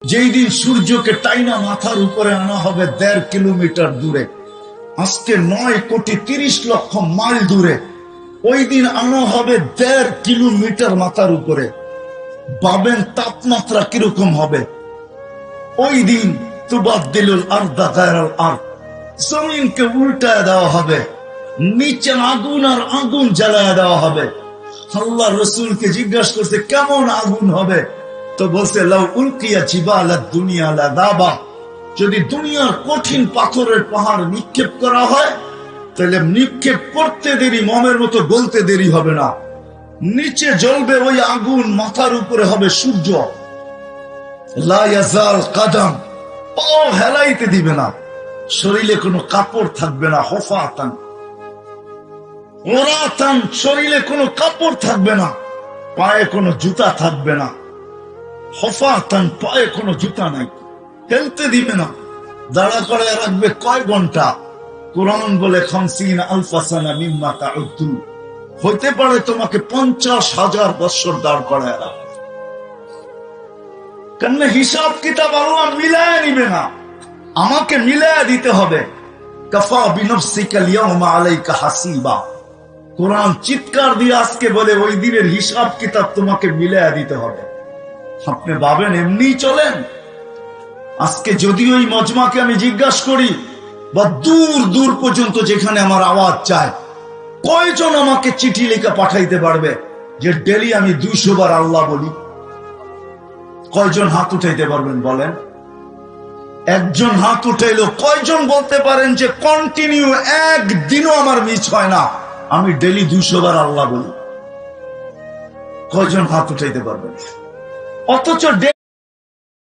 যেই দিন সূর্যকে টাইনা মাথার উপরে আনা হবে 1.5 কিলোমিটার দূরে, আজকে 9,30,00,000 মাইল দূরে, ওই দিন আনা হবে 1.5 কিলোমিটার মাথার উপরে। ভাবেন তাপমাত্রা কিরকম হবে ওই দিন। তুবাদ্দিলুল আরদা গায়রাল আরদ, জমিনকে উল্টায় দেওয়া হবে, নিচে আগুন আর আগুন জ্বালায় দেওয়া হবে। আল্লাহ রসুলকে জিজ্ঞাসা করছে কেমন আগুন হবে, তো বলছে লাউ উলকিয়া জিবালাদ দুনিয়া লাযাবা, যদি দুনিয়ার কঠিন পাথরের পাহাড় নিক্ষেপ করা হয় তাহলে নিক্ষেপ করতে দেরি মমের মতো গলতে দেরি হবে না। নিচে জ্বলবে ওই আগুন, মাথার উপরে হবে সূর্য। লা ইয়াজাল কাদাম, পাও হেলাইতে দিবে না, শরীরে কোনো কাপড় থাকবে না। হফাতান ওরাতান, শরীরে কোনো কাপড় থাকবে না, পায়ে কোনো জুতা থাকবে না। হফাতান, পায়ে কোনো জুতা নাই, ফেলতে দিবে না। দাঁড়া করে রাখবে কয় ঘন্টা? কোরআন বলে 50 আলফা সানা মিম্মা তাউদ্দু, হইতে পারে তোমাকে 50,000 বছর দাঁড় করায় রাখবে। কেন? হিসাব কিতাব আল্লাহ মিলায় নিবে না, আমাকে মিলায় দিতে হবে। কাফা বিনফসিকা আল-ইয়াওমা আলাইকা হাসিবা, কোরআন চিৎকার দিয়ে আজকে বলে ওই দিনের হিসাব কিতাব তোমাকে মিলায় দিতে হবে। আপনি ভাবেন এমনি চলেন? আজকে যদি ওই মজমাকে আমি জিজ্ঞাসা করি, বা দূর দূর পর্যন্ত যেখানে আমার আওয়াজ চায়, কয়জন আমাকে চিঠি লেখা পাঠাইতে পারবে যে ডেলি আমি 200 বার আল্লাহ বলি? কয়জন হাত উঠাইতে পারবেন বলেন? একজন হাত উঠাইলো। কয়জন বলতে পারেন যে কন্টিনিউ একদিনও আমার মিস হয় না, আমি ডেলি 200 বার আল্লাহ বলি? কয়জন হাত উঠাইতে পারবেন? অথচ